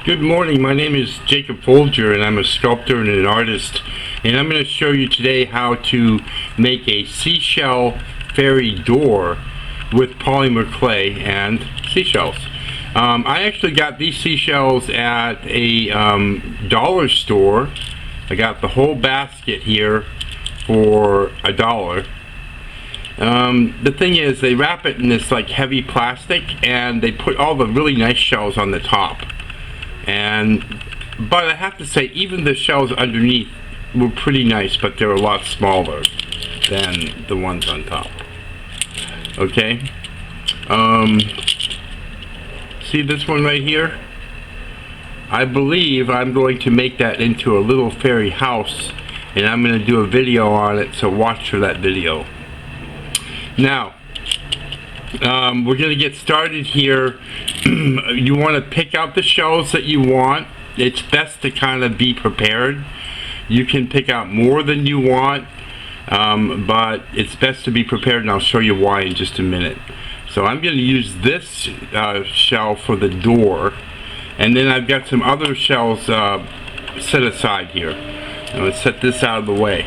Good morning, my name is Jacob Folger and I'm a sculptor and an artist, and I'm going to show you today how to make a seashell fairy door with polymer clay and seashells. I actually got these seashells at a dollar store. I got the whole basket here for $1. The thing is, they wrap it in this like heavy plastic and they put all the really nice shells on the top. But I have to say, even the shells underneath were pretty nice, but they're a lot smaller than the ones on top. Okay. See this one right here? I believe I'm going to make that into a little fairy house, and I'm going to do a video on it, so watch for that video. Now, we're going to get started here. You want to pick out the shells that you want. It's best to kind of be prepared. You can pick out more than you want, but it's best to be prepared, and I'll show you why in just a minute. So I'm going to use this shell for the door, and then I've got some other shells set aside here. I'm going to set this out of the way.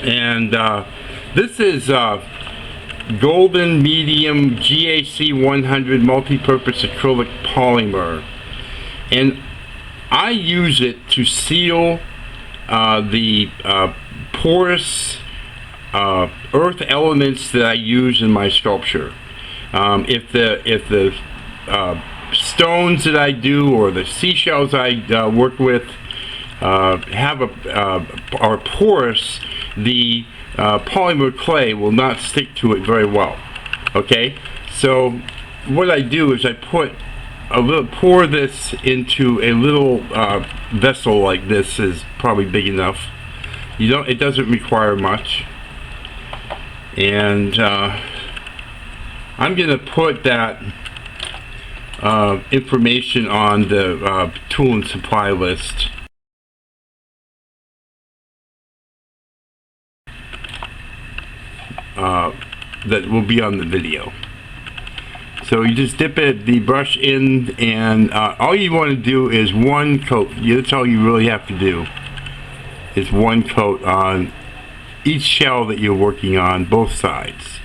And this is golden medium GAC 100 multi-purpose acrylic polymer, and I use it to seal the porous earth elements that I use in my sculpture. If the stones that I do or the seashells I work with are porous, the polymer clay will not stick to it very well. Okay, so what I do is I pour this into a little vessel like this. Is probably big enough. It doesn't require much, and I'm going to put that information on the tool and supply list. That will be on the video. So you just dip the brush in, and all you want to do is one coat. That's all you really have to do, is one coat on each shell that you're working on, both sides.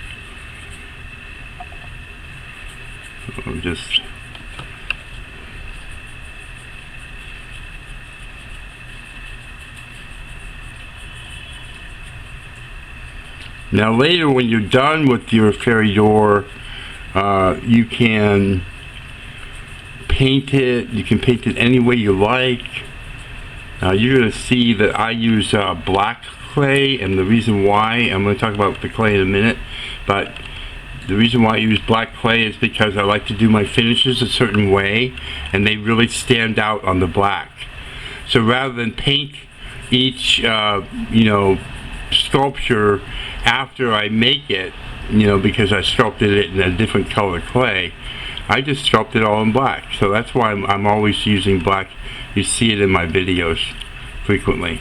Now later, when you're done with your fairy door, you can paint it. You can paint it any way you like. You're going to see that I use black clay, and the reason why, I'm going to talk about the clay in a minute, but the reason why I use black clay is because I like to do my finishes a certain way, and they really stand out on the black. So rather than paint each sculpture after I make it, because I sculpted it in a different color clay, I just sculpted it all in black. So that's why I'm always using black. You see it in my videos frequently.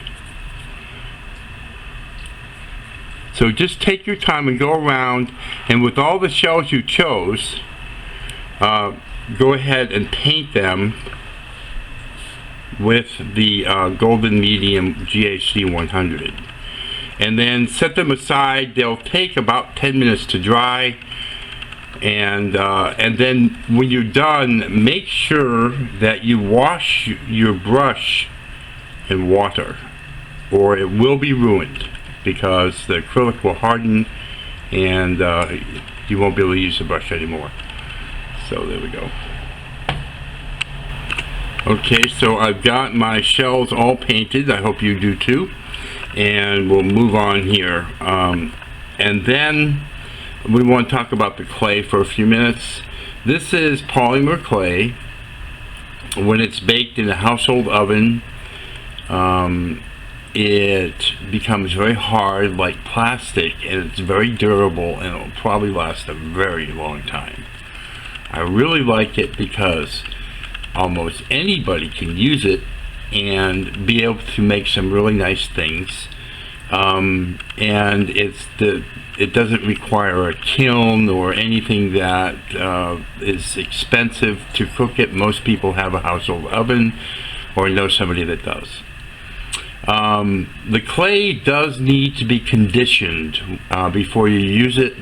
So just take your time and go around, and with all the shells you chose, go ahead and paint them with the golden medium GAC 100. And then set them aside. They'll take about 10 minutes to dry, and then when you're done, make sure that you wash your brush in water, or it will be ruined, because the acrylic will harden and you won't be able to use the brush anymore. So there we go. Okay, so I've got my shells all painted. I hope you do too. And we'll move on here, and then we want to talk about the clay for a few minutes. This is polymer clay. When it's baked in a household oven, it becomes very hard, like plastic, and it's very durable, and it'll probably last a very long time. I really like it because almost anybody can use it and be able to make some really nice things and it doesn't require a kiln or anything that is expensive to cook it. Most people have a household oven or know somebody that does. The clay does need to be conditioned before you use it.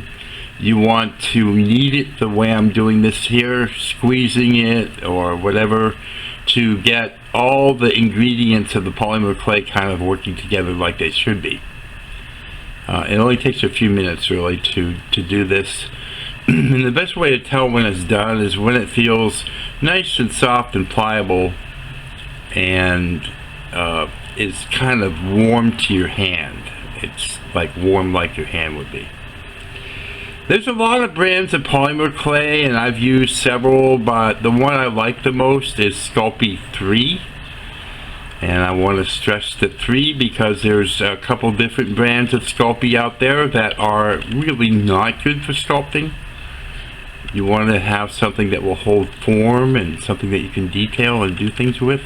You want to knead it the way I'm doing this here, squeezing it or whatever, to get all the ingredients of the polymer clay kind of working together like they should be. It only takes a few minutes really to do this. And the best way to tell when it's done is when it feels nice and soft and pliable and is kind of warm to your hand. It's like warm like your hand would be. There's a lot of brands of polymer clay, and I've used several, but the one I like the most is Sculpt 3. And I want to stress the 3 because there's a couple different brands of Sculpt out there that are really not good for sculpting. You want to have something that will hold form and something that you can detail and do things with.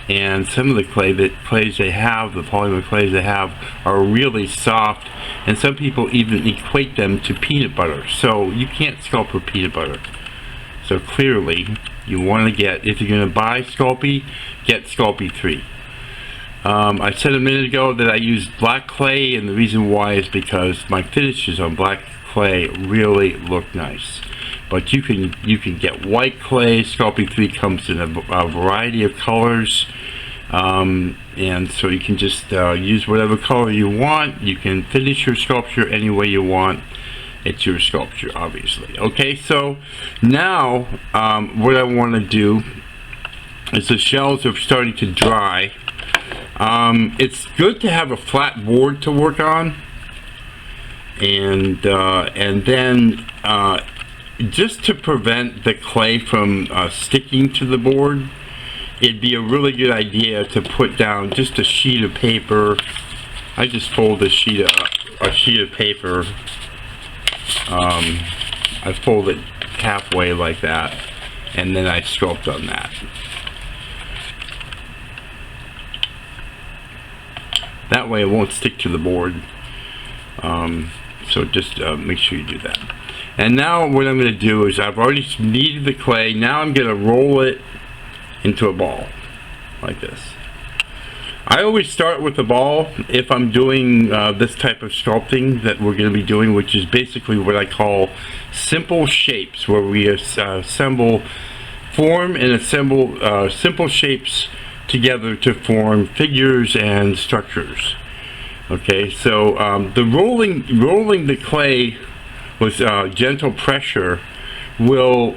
And some of the clays they have, the polymer clays they have, are really soft, and some people even equate them to peanut butter. So you can't sculpt with peanut butter. So clearly, you want to get, if you're going to buy Sculpt, get Sculpt 3. I said a minute ago that I use black clay, and the reason why is because my finishes on black clay really look nice. But you can get white clay. Sculpt 3 comes in a variety of colors, and so you can just use whatever color you want. You can finish your sculpture any way you want. It's your sculpture, obviously. Okay, so now what I want to do is the shells are starting to dry. It's good to have a flat board to work on, and then just to prevent the clay from sticking to the board, it'd be a really good idea to put down just a sheet of paper. I just fold a sheet of paper. I fold it halfway like that, and then I sculpt on that. That way it won't stick to the board. So just make sure you do that. And now what I'm going to do is I've already kneaded the clay. Now I'm going to roll it into a ball like this. I always start with the ball if I'm doing this type of sculpting that we're going to be doing, which is basically what I call simple shapes, where we form and assemble simple shapes together to form figures and structures. Okay, so the rolling the clay with gentle pressure will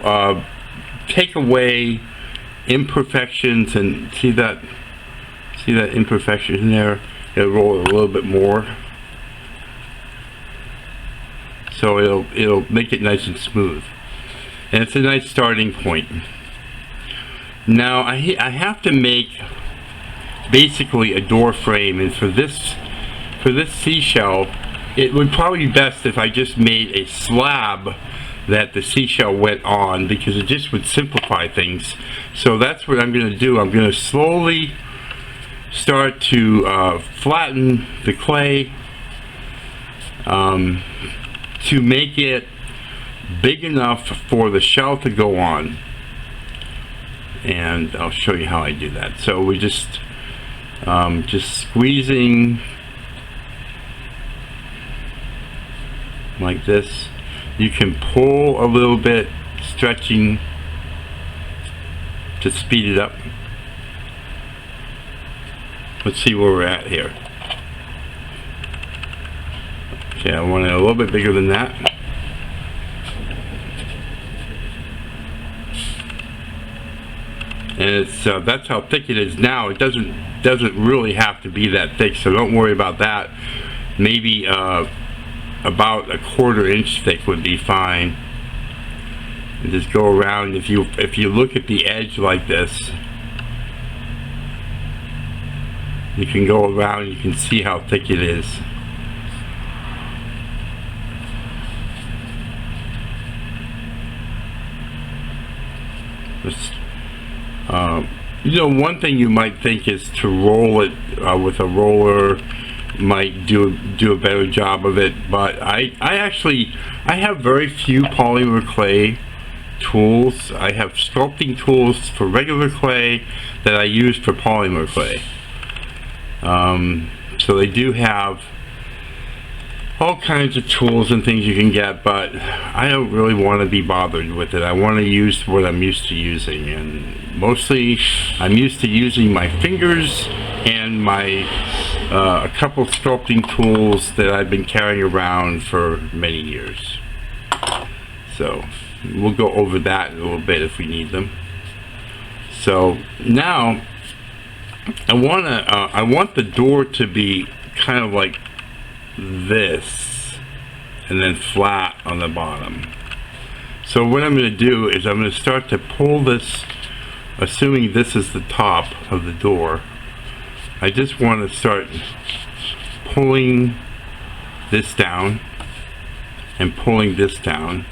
take away imperfections, and see that imperfection in there. It'll roll it a little bit more, so it'll make it nice and smooth, and it's a nice starting point. Now I have to make basically a door frame, and for this seashell, it would probably be best if I just made a slab that the seashell went on, because it just would simplify things. So that's what I'm going to do. I'm going to slowly start to flatten the clay to make it big enough for the shell to go on, and I'll show you how I do that. So we just squeezing like this. You can pull a little bit, stretching to speed it up. Let's see where we're at here. Okay, I want it a little bit bigger than that. And it's that's how thick it is now. It doesn't really have to be that thick, so don't worry about that. Maybe about a 1/4 inch thick would be fine. And just go around. If you look at the edge like this, you can go around. You can see how thick it is. Just, you know, one thing you might think is to roll it with a roller might do a better job of it, but I have very few polymer clay tools. I have sculpting tools for regular clay that I use for polymer clay. So they do have all kinds of tools and things you can get, but I don't really want to be bothered with it. I want to use what I'm used to using, and mostly I'm used to using my fingers and my a couple sculpting tools that I've been carrying around for many years. So we'll go over that a little bit if we need them. So now I want the door to be kind of like this and then flat on the bottom. So what I'm going to do is I'm going to start to pull this, assuming this is the top of the door. I just want to start pulling this down and pulling this down.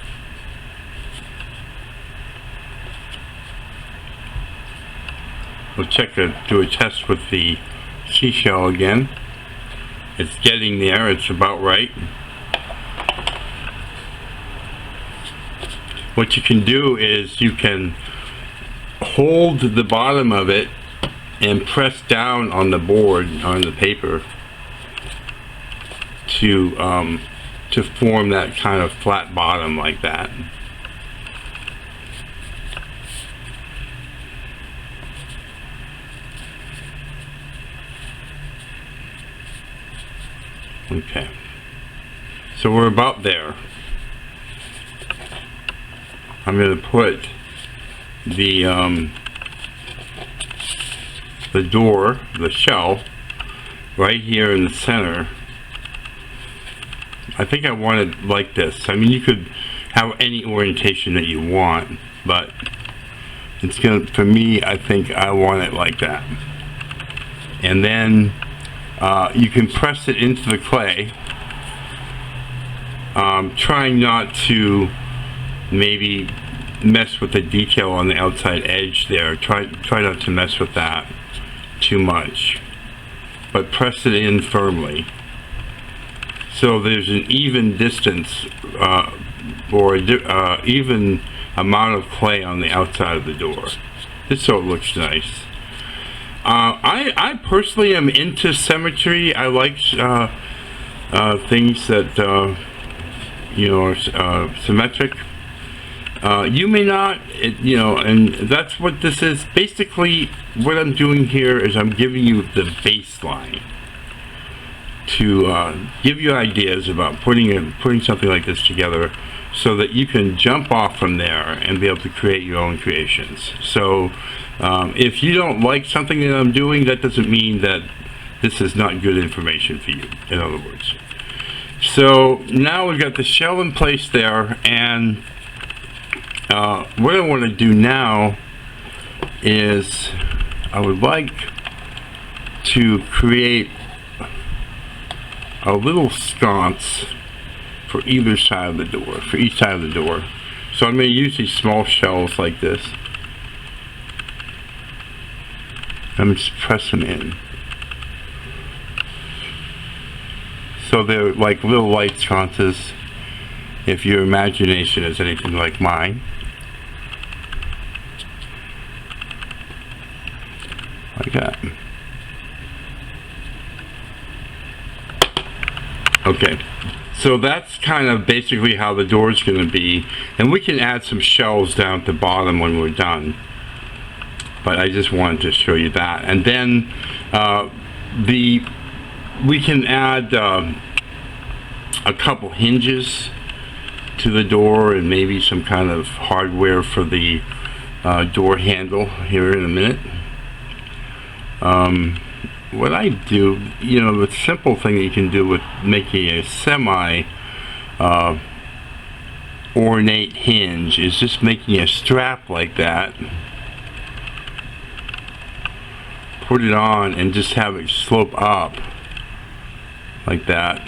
We'll do a test with the Seashell again. It's getting there, it's about right. What you can do is you can hold the bottom of it and press down on the board, on the paper, to form that kind of flat bottom like that. Okay, so we're about there. I'm going to put the door, the shell, right here in the center. I think I want it like this. I mean, you could have any orientation that you want, but it's gonna, for me, I think I want it like that. And then you can press it into the clay, trying not to maybe mess with the detail on the outside edge there. Try not to mess with that too much, but press it in firmly so there's an even distance or even amount of clay on the outside of the door, just so it looks nice. I personally am into symmetry. I like things that you know, are symmetric. You may not, and that's what this is. Basically, what I'm doing here is I'm giving you the baseline to give you ideas about putting something like this together, so that you can jump off from there and be able to create your own creations. So if you don't like something that I'm doing, that doesn't mean that this is not good information for you, in other words. So now we've got the shell in place there, and what I want to do now is I would like to create a little sconce for either side of the door, for each side of the door. So I'm going to use these small shells like this. I'm just press them in. So they're like little light sconces, if your imagination is anything like mine. Like that. Okay, so that's kind of basically how the door is going to be, and we can add some shells down at the bottom when we're done, but I just wanted to show you that. And then we can add a couple hinges to the door, and maybe some kind of hardware for the door handle here in a minute. What I do, the simple thing that you can do with making a semi ornate hinge is just making a strap like that, put it on, and just have it slope up like that.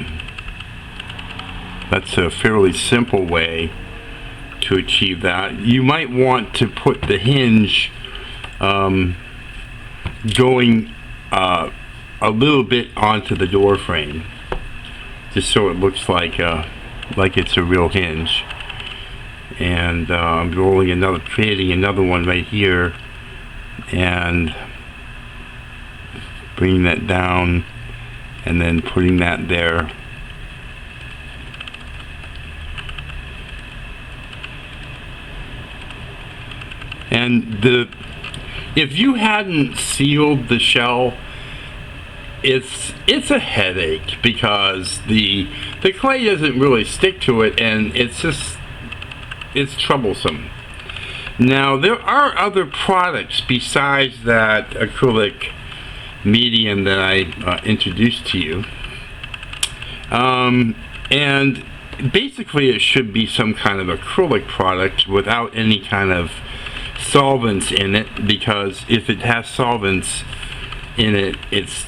That's a fairly simple way to achieve that. You might want to put the hinge going a little bit onto the door frame, just so it looks like it's a real hinge. And I'm creating another one right here, and bringing that down, and then putting that there. And if you hadn't sealed the shell, it's a headache, because the clay doesn't really stick to it, and it's troublesome. Now, there are other products besides that acrylic medium that I introduced to you, and basically it should be some kind of acrylic product without any kind of solvents in it, because if it has solvents in it, it's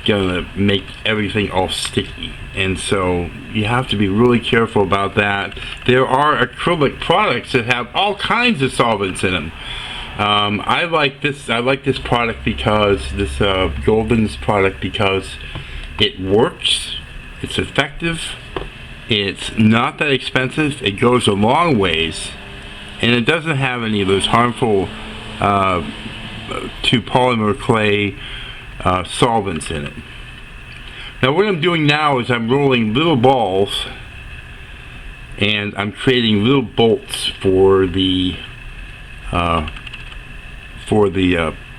gonna make everything all sticky, and so you have to be really careful about that. There are acrylic products that have all kinds of solvents in them. I like this product, because this Golden's product, because it works, it's effective, it's not that expensive, it goes a long ways, and it doesn't have any of those harmful to polymer clay solvents in it. Now, what I'm doing now is I'm rolling little balls, and I'm creating little bolts for the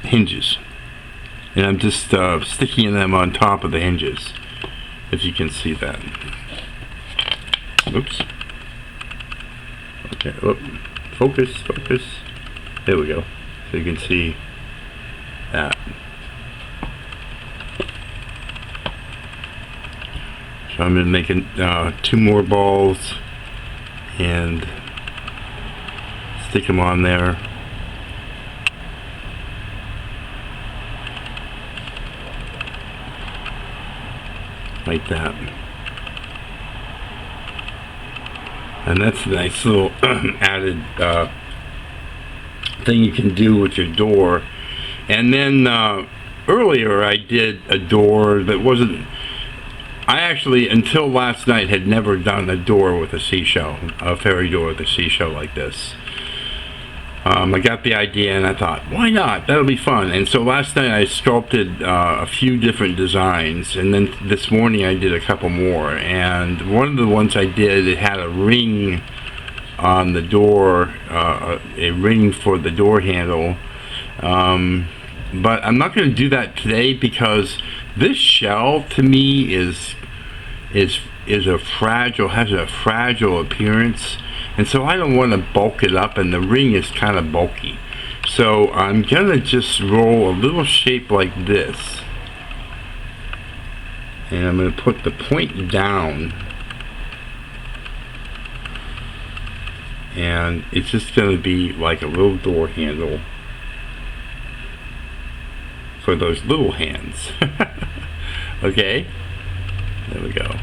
hinges, and I'm just sticking them on top of the hinges, if you can see that. Oops. Okay. Whoop. Focus. There we go. So you can see that. So I'm going to make 2 more balls and stick them on there. Like that. And that's a nice little added thing you can do with your door. And then earlier I did a door that wasn't, I actually, until last night, had never done a door with a seashell, a fairy door with a seashell like this. I got the idea and I thought, why not? That'll be fun. And so last night I sculpted a few different designs, and then this morning I did a couple more. And one of the ones I did, it had a ring on the door, a ring for the door handle. But I'm not going to do that today, because this shell to me has a fragile appearance. And so I don't want to bulk it up, and the ring is kind of bulky. So I'm going to just roll a little shape like this. And I'm going to put the point down. And it's just going to be like a little door handle for those little hands. Okay? There we go.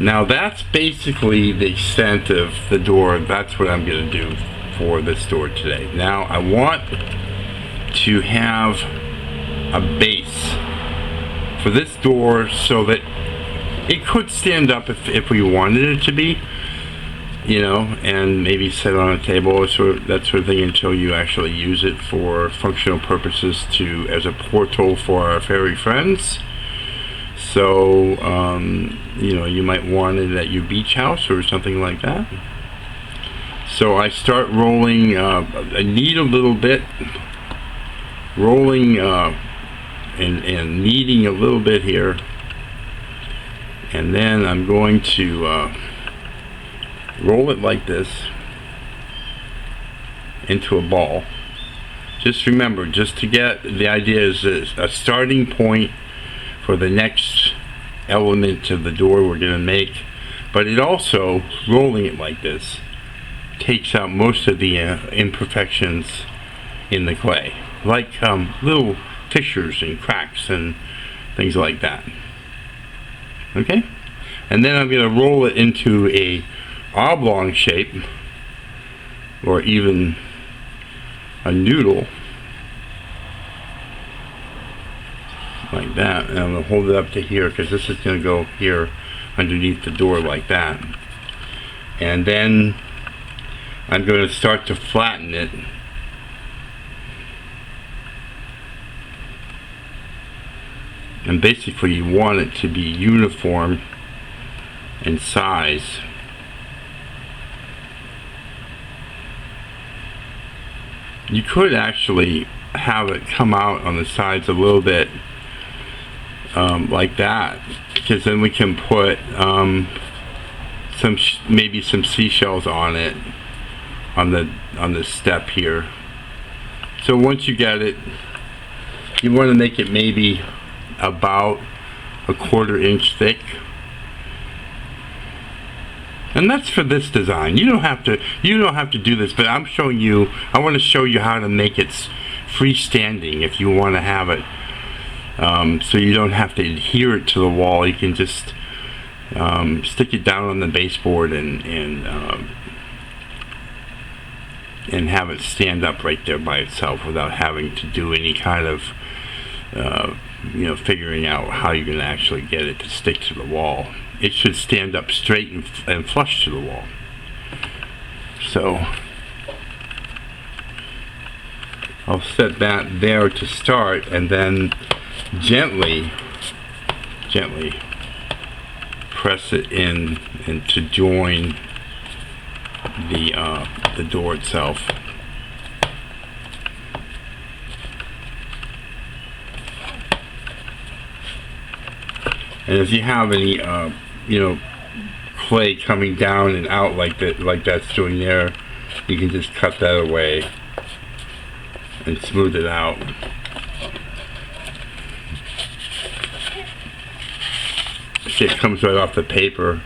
Now that's basically the extent of the door. That's what I'm going to do for this door today. Now I want to have a base for this door so that it could stand up if we wanted it to be, you know, and maybe sit on a table or that sort of thing, until you actually use it for functional purposes, as a portal for our fairy friends. So, you know, you might want it at your beach house or something like that. So I start rolling, I knead a little bit, rolling and kneading a little bit here. And then I'm going to roll it like this into a ball. Just remember, just to get the idea is a starting point for the next element of the door we're going to make, but it also, rolling it like this, takes out most of the imperfections in the clay, like little fissures and cracks and things like that. Okay, and then I'm going to roll it into a oblong shape, or even a noodle. like that, and I'm going to hold it up to here because this is going to go here underneath the door like that. And then I'm going to start to flatten it. And basically you want it to be uniform in size. You could actually have it come out on the sides a little bit like that, because then we can put maybe some seashells on it on the step here. So once you get it, you want to make it maybe about a 1/4 inch thick. And that's for this design. You don't have to do this, but I'm showing you, I want to show you how to make it freestanding if you want to have it. So you don't have to adhere it to the wall. You can just stick it down on the baseboard and have it stand up right there by itself without having to do any kind of figuring out how you're going to actually get it to stick to the wall. It should stand up straight and flush to the wall. So I'll set that there to start, and then gently press it in and to join the door itself. And if you have any clay coming down and out like that's doing there, you can just cut that away and smooth it out. See, it comes right off the paper.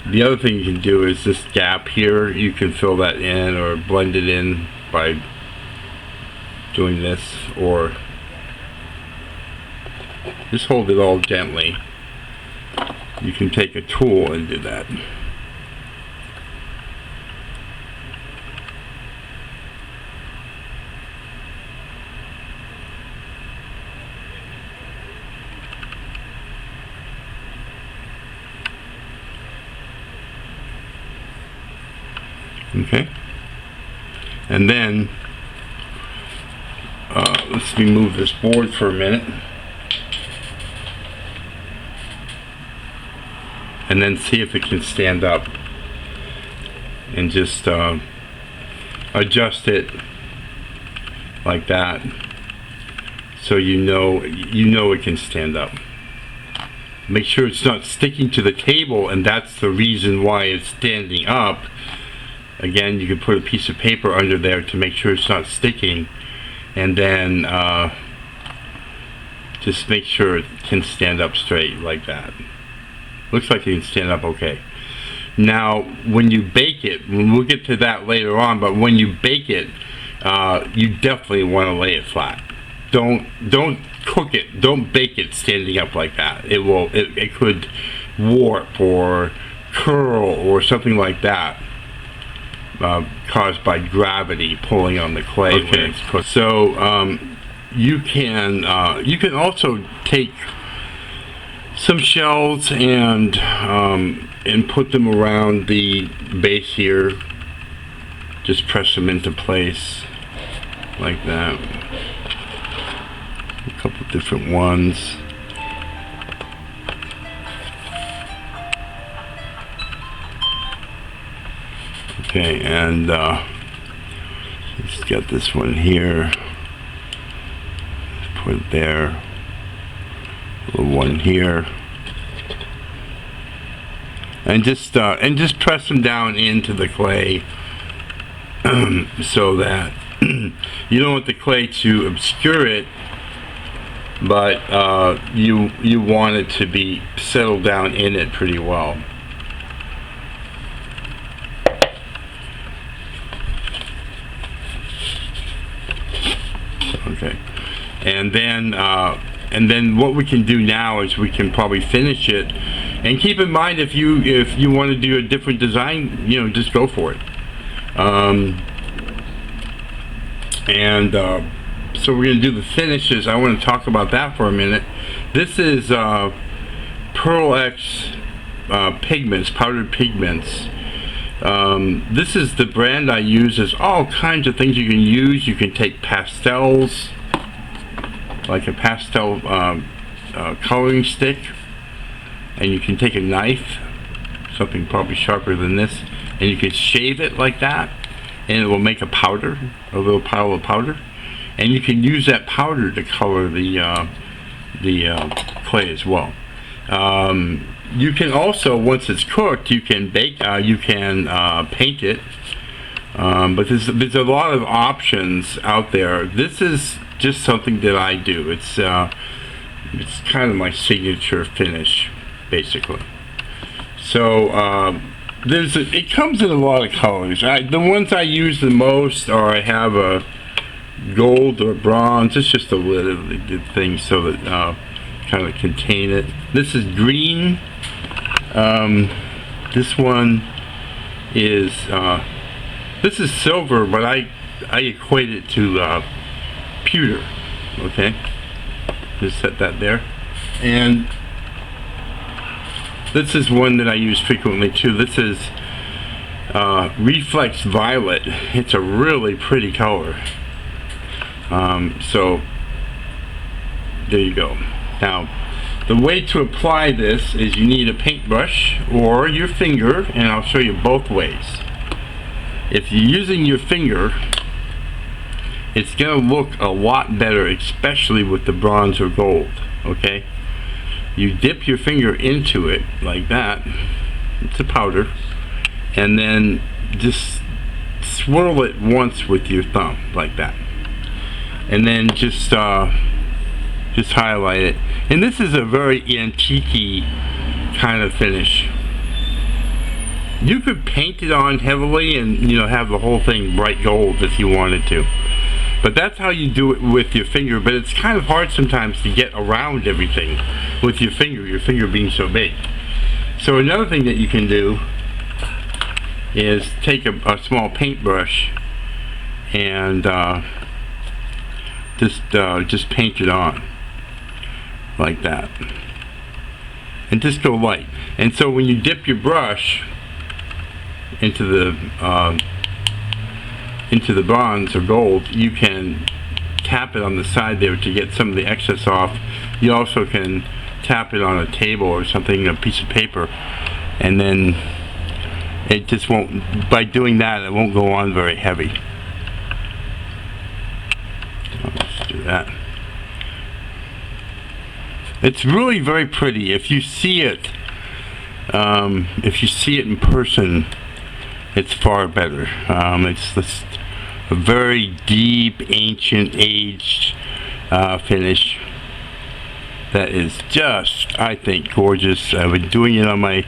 The other thing you can do is this gap here, you can fill that in or blend it in by doing this, or just hold it all gently. You can take a tool and do that. Okay, and then let's remove this board for a minute, and then see if it can stand up, and just adjust it like that, so you know it can stand up. Make sure it's not sticking to the table, and that's the reason why it's standing up. Again, you can put a piece of paper under there to make sure it's not sticking, and then just make sure it can stand up straight like that. Looks like it can stand up okay. Now, when you bake it, we'll get to that later on, but when you bake it, you definitely want to lay it flat. Don't cook it, don't bake it standing up like that. It could warp or curl or something like that. Caused by gravity pulling on the clay. Okay. So you can also take some shells and put them around the base here. Just press them into place like that. A couple different ones. Okay, and let's get this one here. Put it there. A little one here, and just press them down into the clay, so that you don't want the clay to obscure it, but you want it to be settled down in it pretty well. Okay, and then what we can do now is we can probably finish it. And keep in mind, if you want to do a different design, just go for it. So we're going to do the finishes. I want to talk about that for a minute. This is Pearl X pigments, powdered pigments. This is the brand I use. There's all kinds of things you can use. You can take pastels, like a pastel coloring stick, and you can take a knife, something probably sharper than this, and you can shave it like that, and it will make a powder, a little pile of powder, and you can use that powder to color the clay as well. You can also, once it's cooked, you can bake, you can paint it, but there's a lot of options out there. This is just something that I do. It's kind of my signature finish, basically. So it comes in a lot of colors. The ones I use the most are, I have a gold or bronze. It's just a little thing so that kind of contain it. This is green. This one is this is silver, but I equate it to pewter. Okay, just set that there. And this is one that I use frequently too. This is reflex violet. It's a really pretty color. So there you go. Now, the way to apply this is you need a paintbrush or your finger, and I'll show you both ways. If you're using your finger, it's going to look a lot better, especially with the bronze or gold. Okay? You dip your finger into it like that. It's a powder. And then just swirl it once with your thumb like that. And then just highlight it. And this is a very antique-y kind of finish. You could paint it on heavily and, you know, have the whole thing bright gold if you wanted to. But that's how you do it with your finger. But it's kind of hard sometimes to get around everything with your finger being so big. So another thing that you can do is take a small paintbrush and just paint it on like that, and just go light. And so when you dip your brush into the bronze or gold, you can tap it on the side there to get some of the excess off. You also can tap it on a table or something, a piece of paper, and then it just won't, by doing that, it won't go on very heavy. So let's do that. It's really very pretty. If you see it in person, it's far better. It's just a very deep, ancient, aged finish that is just, I think, gorgeous. I've been doing it on my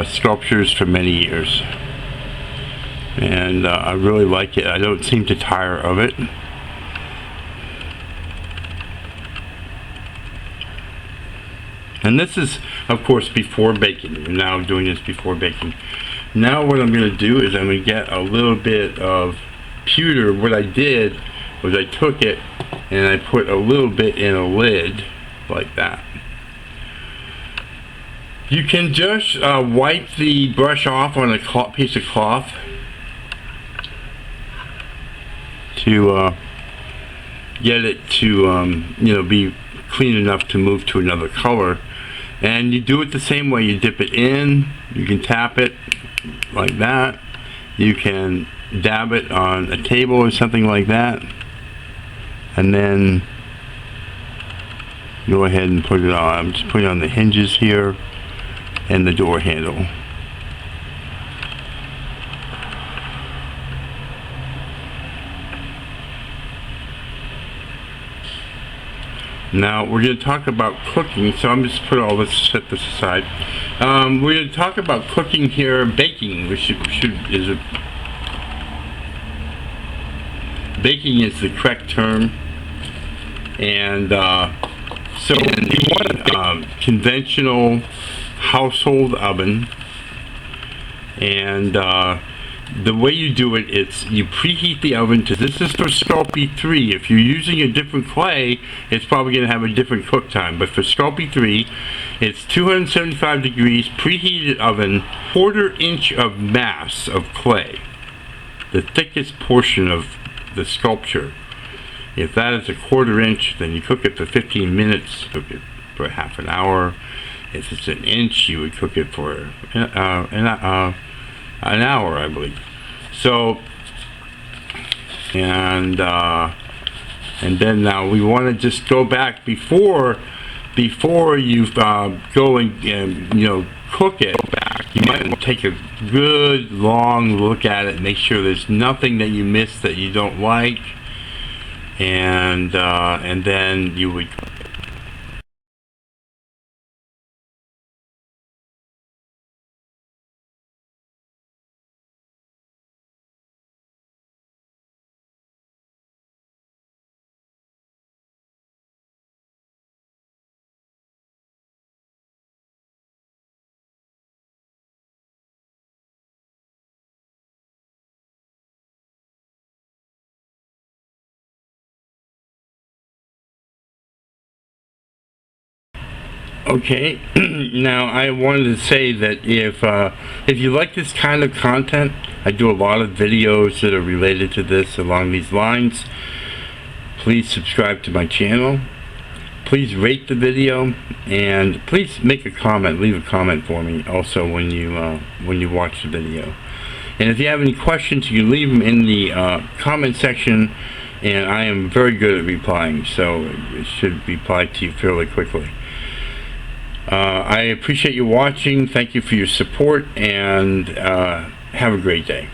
sculptures for many years, and I really like it. I don't seem to tire of it. And this is, of course, before baking. We're now doing this before baking. Now what I'm going to do is I'm going to get a little bit of pewter. What I did was I took it and I put a little bit in a lid like that. You can just wipe the brush off on a piece of cloth to get it to you know, be clean enough to move to another color. And you do it the same way. You dip it in, you can tap it like that, you can dab it on a table or something like that, and then go ahead and put it on. I'm just putting on the hinges here and the door handle. Now we're going to talk about cooking, so I'm just put all this, set this aside. We're going to talk about cooking here, baking. Baking is the correct term, and so you want a conventional household oven, and the way you do it, it's you preheat the oven to, this is for Sculpt 3. If you're using a different clay, it's probably going to have a different cook time. But for Sculpt 3, it's 275 degrees, preheated oven, 1/4 inch of mass of clay, the thickest portion of the sculpture. If that is a 1/4 inch, then you cook it for 15 minutes, cook it for half an hour. If it's an inch, you would cook it for an hour, I believe. So, and then now we want to just go back before you go and cook it. You might want to take a good long look at it, make sure there's nothing that you missed that you don't like, and then you would. Okay, now I wanted to say that if you like this kind of content, I do a lot of videos that are related to this along these lines. Please subscribe to my channel. Please rate the video, and please make a comment, leave a comment for me also when you watch the video. And if you have any questions, you can leave them in the comment section, and I am very good at replying, so it should reply to you fairly quickly. I appreciate you watching. Thank you for your support, and have a great day.